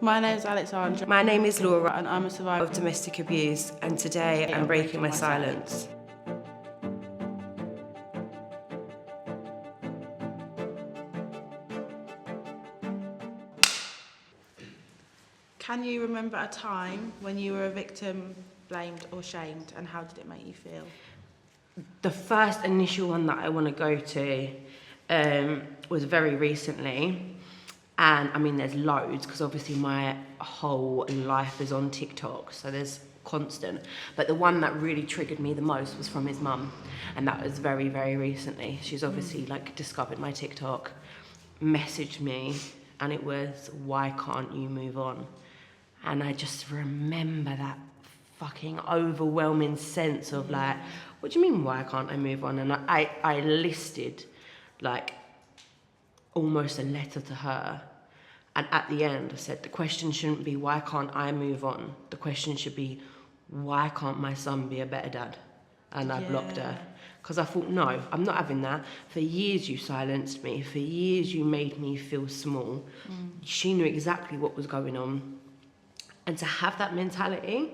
My name's Aanchal. My name is Laura, and I'm a survivor of domestic abuse, and today I'm breaking my silence. Can you remember a time when you were a victim, blamed or shamed, and how did it make you feel? The first initial one that I want to go to was very recently. And I mean, there's loads, because obviously my whole life is on TikTok, so there's constant. But the one that really triggered me the most was from his mum, and that was very, very recently. She's obviously like discovered my TikTok, messaged me, and it was, "Why can't you move on?" And I just remember that fucking overwhelming sense of like, what do you mean, why can't I move on? And I listed like almost a letter to her, and at the end I said the question shouldn't be why can't I move on, the question should be why can't my son be a better dad? And I blocked her, because I thought, no, I'm not having that. For years you silenced me, for years you made me feel small. She knew exactly what was going on, and to have that mentality,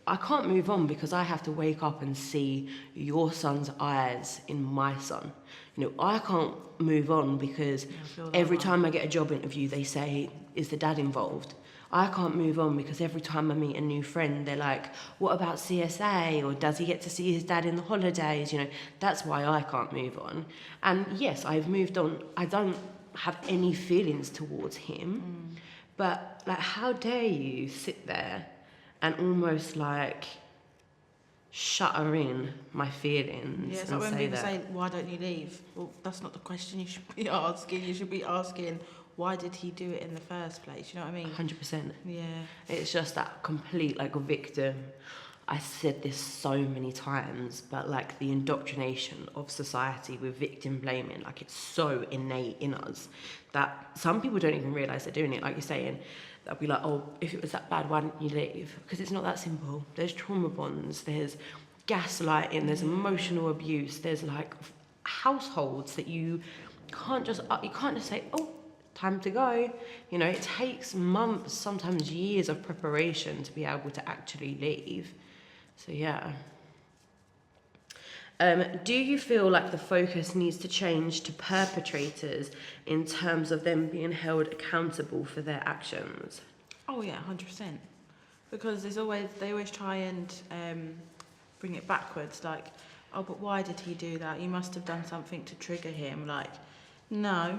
I can't move on because I have to wake up and see your son's eyes in my son. You know, I can't move on because every time I get a job interview, they say, "Is the dad involved?" I can't move on because every time I meet a new friend, they're like, "What about CSA?" Or "Does he get to see his dad in the holidays?" You know, that's why I can't move on. And yes, I've moved on. I don't have any feelings towards him. But like, how dare you sit there and almost like shutter in my feelings? Yeah, it's like when people say, "Why don't you leave?" Well, that's not the question you should be asking. You should be asking, why did he do it in the first place? You know what I mean? 100%. Yeah. It's just that complete like victim. I said this so many times, but like the indoctrination of society with victim blaming, like it's so innate in us that some people don't even realise they're doing it. Like you're saying, they'll be like, "Oh, if it was that bad, why didn't you leave?" Because it's not that simple. There's trauma bonds, there's gaslighting, there's emotional abuse, there's like households that you can't just say, "Oh, time to go." You know, it takes months, sometimes years of preparation to be able to actually leave. So yeah. Do you feel like the focus needs to change to perpetrators in terms of them being held accountable for their actions? Oh yeah, 100%. Because they always try and bring it backwards, like, "Oh, but why did he do that? You must have done something to trigger him." Like, no,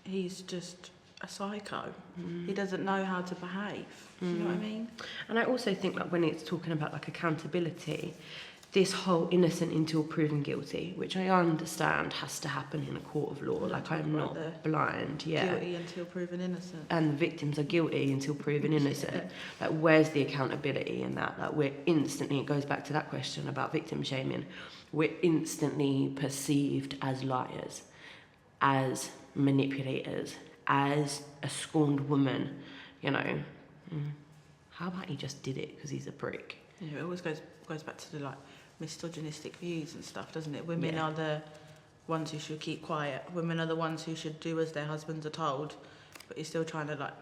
he's just a psycho. He doesn't know how to behave. You know what I mean? And I also think like when it's talking about like accountability, this whole innocent until proven guilty, which I understand has to happen in a court of law. Like, I'm not blind. Yeah. Guilty until proven innocent. And victims are guilty until proven innocent. Like, where's the accountability in that? Like, we're instantly, it goes back to that question about victim shaming. We're instantly perceived as liars, as manipulators, as a scorned woman, you know. How about he just did it because he's a prick? Yeah, it always goes back to the like misogynistic views and stuff, doesn't it? Women are the ones who should keep quiet. Women are the ones who should do as their husbands are told. But you're still trying to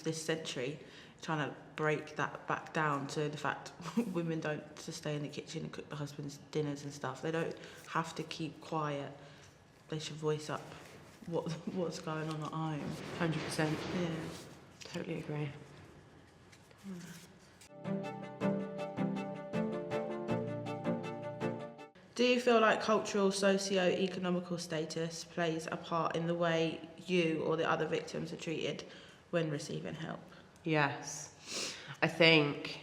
this century, trying to break that back down to the fact women don't just stay in the kitchen and cook the husband's dinners and stuff. They don't have to keep quiet. They should voice up what's going on at home. 100%. Yeah. Totally agree. Do you feel like cultural, socio-economical status plays a part in the way you or the other victims are treated when receiving help? Yes. I think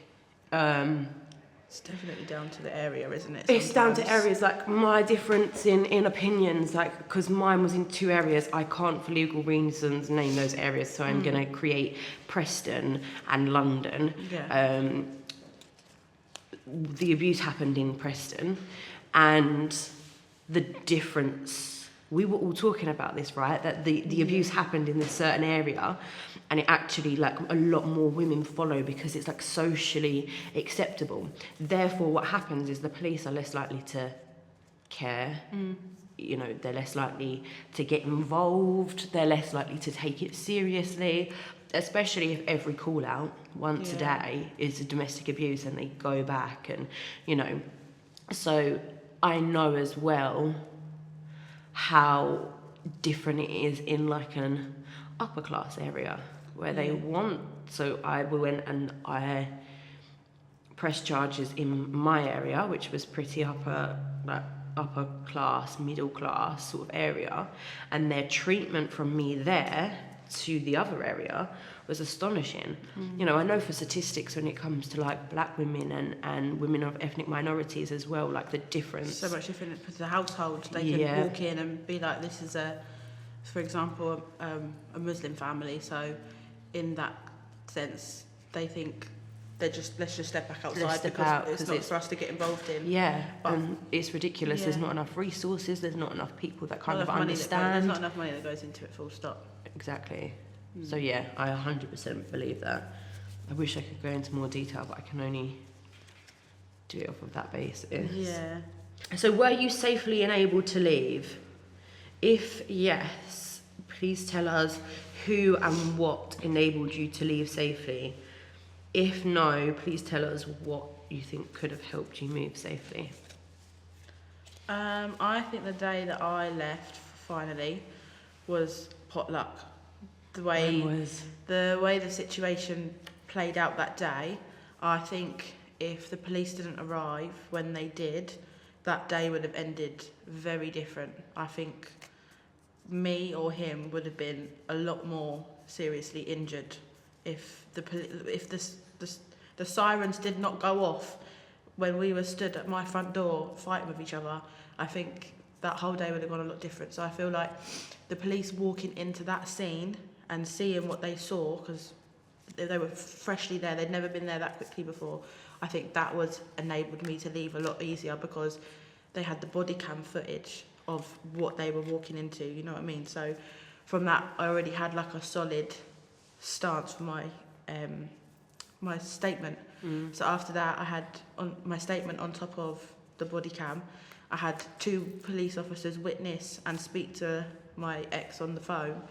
it's definitely down to the area, isn't it? It's down to areas, like my difference in opinions, like, because mine was in 2 areas. I can't, for legal reasons, name those areas, so I'm going to create Preston and London. Yeah. The abuse happened in Preston, and the difference, we were all talking about this, right? That the abuse happened in this certain area, and it actually, like, a lot more women follow because it's like socially acceptable. Therefore, what happens is the police are less likely to care. You know, they're less likely to get involved. They're less likely to take it seriously. especially if every call out once a Yeah. day is a domestic abuse and they go back and, you know, so I know as well how different it is in like an upper class area where they want, so I went and I pressed charges in my area, which was pretty upper class, middle class sort of area, and their treatment from me there to the other area was astonishing. You know, I know for statistics when it comes to like black women and women of ethnic minorities as well, like the difference. So much different for the household. They can walk in and be like, this is for example, a Muslim family. So in that sense, they think let's just step back outside because it's not for us to get involved in. Yeah, and it's ridiculous. There's not enough resources. There's not enough people that kind of understand. There's not enough money that goes into it, full stop. Exactly. So yeah, I 100% believe that. I wish I could go into more detail, but I can only do it off of that basis. Yeah. So were you safely enabled to leave? If yes, please tell us who and what enabled you to leave safely. If no, please tell us what you think could have helped you move safely. I think the day that I left finally was potluck. The way the situation played out that day, I think if the police didn't arrive when they did, that day would have ended very different. I think me or him would have been a lot more seriously injured if the sirens did not go off when we were stood at my front door fighting with each other. I think that whole day would have gone a lot different. So I feel like the police walking into that scene and seeing what they saw, because they were freshly there, they'd never been there that quickly before, I think that was enabled me to leave a lot easier because they had the body cam footage of what they were walking into, you know what I mean? So from that, I already had like a solid stance for my my statement. So after that, I had on my statement on top of the body cam, I had 2 police officers witness and speak to my ex on the phone.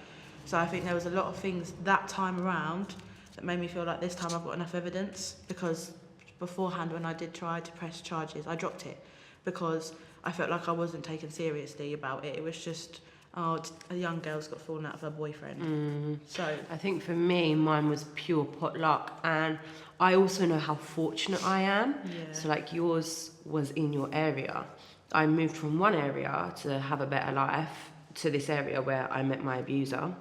So I think there was a lot of things that time around that made me feel like this time I've got enough evidence, because beforehand when I did try to press charges, I dropped it because I felt like I wasn't taken seriously about it. It was just, a young girl's got fallen out of her boyfriend. So I think for me, mine was pure potluck, and I also know how fortunate I am. Yeah. So like yours was in your area. I moved from one area to have a better life to this area where I met my abuser.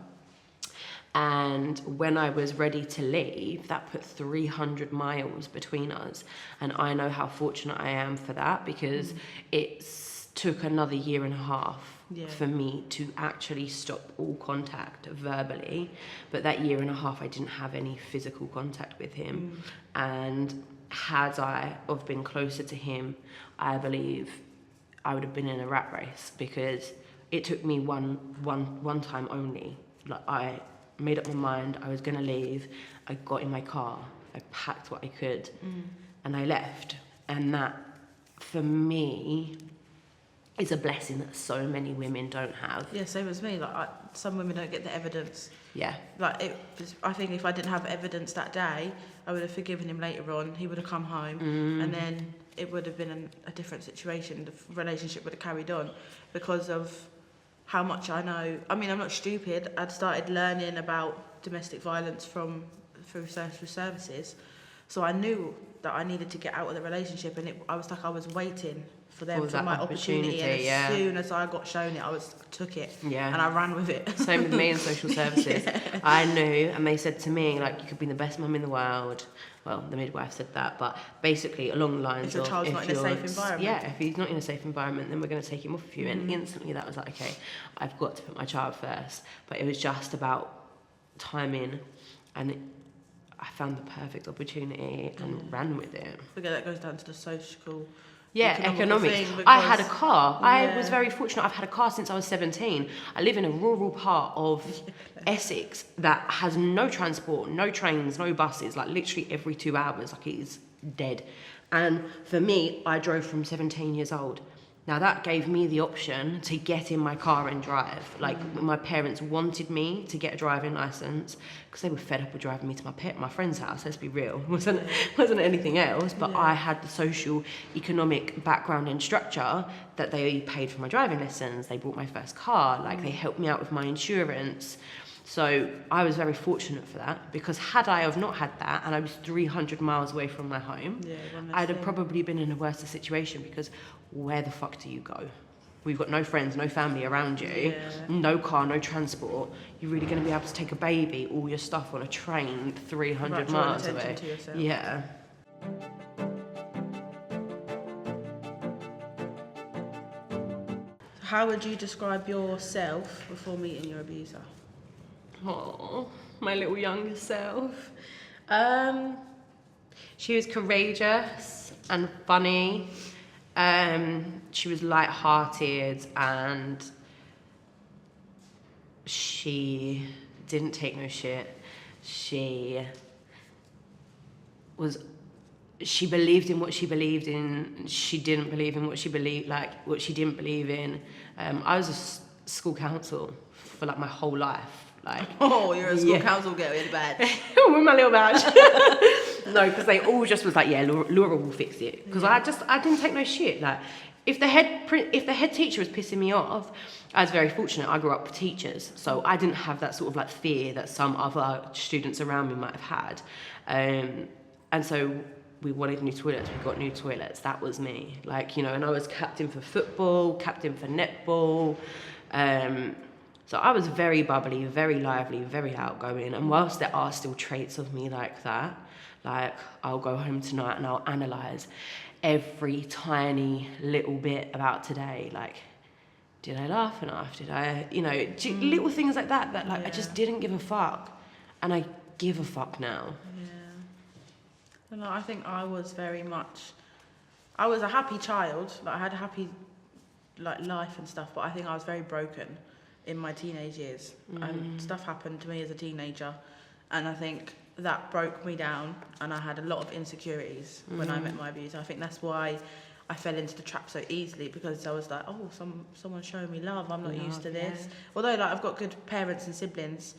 And when I was ready to leave, that put 300 miles between us. And I know how fortunate I am for that, because it took another 1.5 years for me to actually stop all contact verbally. But that 1.5 years, I didn't have any physical contact with him. And had I have been closer to him, I believe I would have been in a rat race, because it took me one time only. Like, I made up my mind I was going to leave. I got in my car, I packed what I could, and I left. And that, for me, is a blessing that so many women don't have. yeah, same as me. Like some women don't get the evidence. Yeah. Like I think if I didn't have evidence that day, I would have forgiven him later on. He would have come home, and then it would have been a different situation. The relationship would have carried on because of how much I know. I mean, I'm not stupid. I'd started learning about domestic violence through social services, so I knew that I needed to get out of the relationship, and I was waiting for my opportunity, and as soon as I got shown it, I took it, and I ran with it. Same with me in social services. I knew, and they said to me, like, you could be the best mum in the world. Well, the midwife said that, but basically along the lines if your child's not in a safe environment. Yeah, if he's not in a safe environment, then we're going to take him off of you. And instantly that was like, okay, I've got to put my child first. But it was just about timing, and I found the perfect opportunity and ran with it. I think that goes down to the social... economics. I had a car. I was very fortunate. I've had a car since I was 17. I live in a rural part of Essex that has no transport, no trains, no buses, like literally every 2 hours, like it is dead. And for me, I drove from 17 years old. Now that gave me the option to get in my car and drive. Like my parents wanted me to get a driving license because they were fed up with driving me to my friend's house. Let's be real, wasn't anything else. But I had the social, economic background and structure that they paid for my driving lessons. They bought my first car. Like they helped me out with my insurance. So I was very fortunate for that, because had I have not had that and I was 300 miles away from my home, I'd have probably been in a worse situation, because where the fuck do you go? We've got no friends, no family around you, no car, no transport. You're really going to be able to take a baby, all your stuff on a train 300 miles away. Yeah. How would you describe yourself before meeting your abuser? Oh, my little younger self. She was courageous and funny. She was light-hearted, and she didn't take no shit. She believed in what she believed in. She didn't believe in what she didn't believe in. I was a school counsel for like my whole life. Like, oh, you're a school council girl in bed. With my little badge. No, because they all just was like, yeah, Laura will fix it. Because I didn't take no shit. Like, if the head teacher was pissing me off, I was very fortunate. I grew up with teachers, so I didn't have that sort of like fear that some other students around me might have had. And so we wanted new toilets. We got new toilets. That was me. Like, you know, and I was captain for football, captain for netball. So I was very bubbly, very lively, very outgoing. And whilst there are still traits of me like that, like I'll go home tonight and I'll analyse every tiny little bit about today. Like, did I laugh enough? Did I, you know, little things like that like I just didn't give a fuck. And I give a fuck now. Yeah. No, I think I was I was a happy child. Like I had a happy like life and stuff, but I think I was very broken in my teenage years. And stuff happened to me as a teenager, and I think that broke me down, and I had a lot of insecurities when I met my abuser. I think that's why I fell into the trap so easily, because I was like, oh, someone's showing me love, I'm not used to this. Although like I've got good parents and siblings,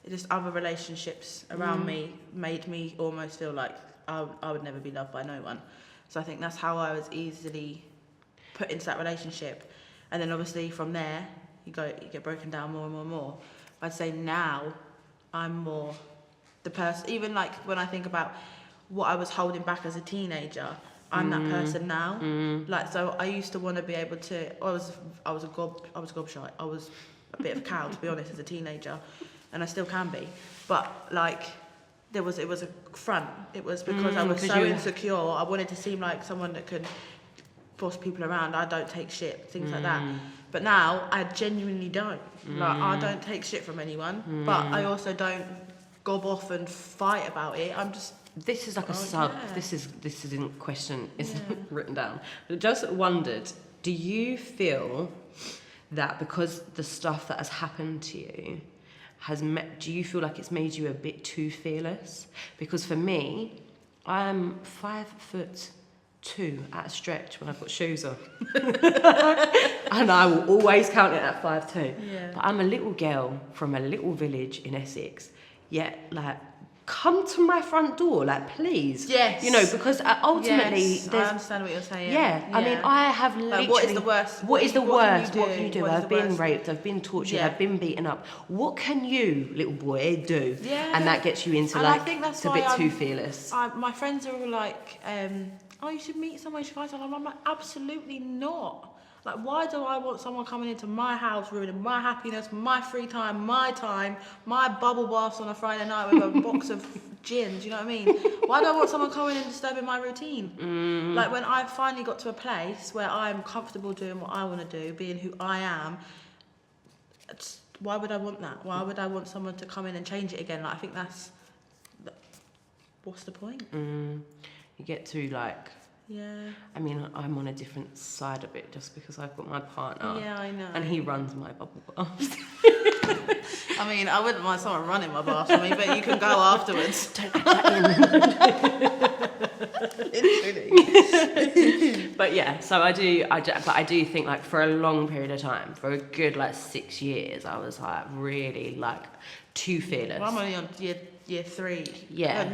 just other relationships around me made me almost feel like I would never be loved by no one. So I think that's how I was easily put into that relationship. And then obviously from there, you get broken down more and more and more. I'd say now I'm more the person, even like when I think about what I was holding back as a teenager, I'm that person now. Like, so I used to want to be able to, I was gob shy. I was a bit of a cow, to be honest, as a teenager, and I still can be. But like, it was a front. It was because I was so insecure. I wanted to seem like someone that could boss people around. I don't take shit, things like that. But now I genuinely don't. Like, I don't take shit from anyone, but I also don't gob off and fight about it. I'm just. This is like a sub. Yeah. This isn't question. Isn't written down. But just wondered. Do you feel that because the stuff that has happened to you do you feel like it's made you a bit too fearless? Because for me, I'm 5'2" at a stretch when I've got shoes on. And I will always count it at 5'2". Yeah. But I'm a little girl from a little village in Essex, yet like, come to my front door, like, please. Yes. You know, because ultimately, I understand what you're saying. Yeah. I mean, I have literally. Like, what is the worst? What is the worst? What can you do? I've been raped. I've been tortured. I've been beaten up. What can you, little boy, do? Yeah. And that gets you into like, I think that's it's a bit too fearless. My friends are all like, oh, you should meet someone, you should find someone. I'm like, absolutely not. Like, why do I want someone coming into my house, ruining my happiness, my free time, my bubble baths on a Friday night with a box of gin, do you know what I mean? Why do I want someone coming and disturbing my routine? Like, when I finally got to a place where I'm comfortable doing what I want to do, being who I am, why would I want that? Why would I want someone to come in and change it again? Like, I think what's the point? You get to, like... Yeah. I mean, I'm on a different side of it just because I've got my partner. Yeah, I know. And he runs my bubble baths. I mean, I wouldn't mind someone running my bath for me, but you can go afterwards. Don't add that in. Literally. But yeah, so I do, but I do think like for a long period of time, for a good like 6 years, I was like really like too fearless. Well, I'm only on year 3. Yeah.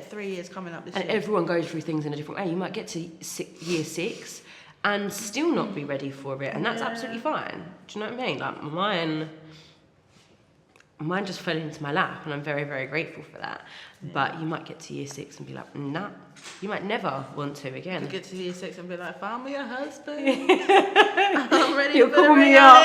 3 years coming up this And year. everyone goes through things in a different way. You might get to year 6 and still not be ready for it, and that's absolutely fine. Do you know what I mean? Like mine just fell into my lap, and I'm very, very grateful for that. Yeah. But you might get to year 6 and be like, nah. You might never want to again. You get to year 6 and be like, find me a husband. I'm ready. You'll call me up.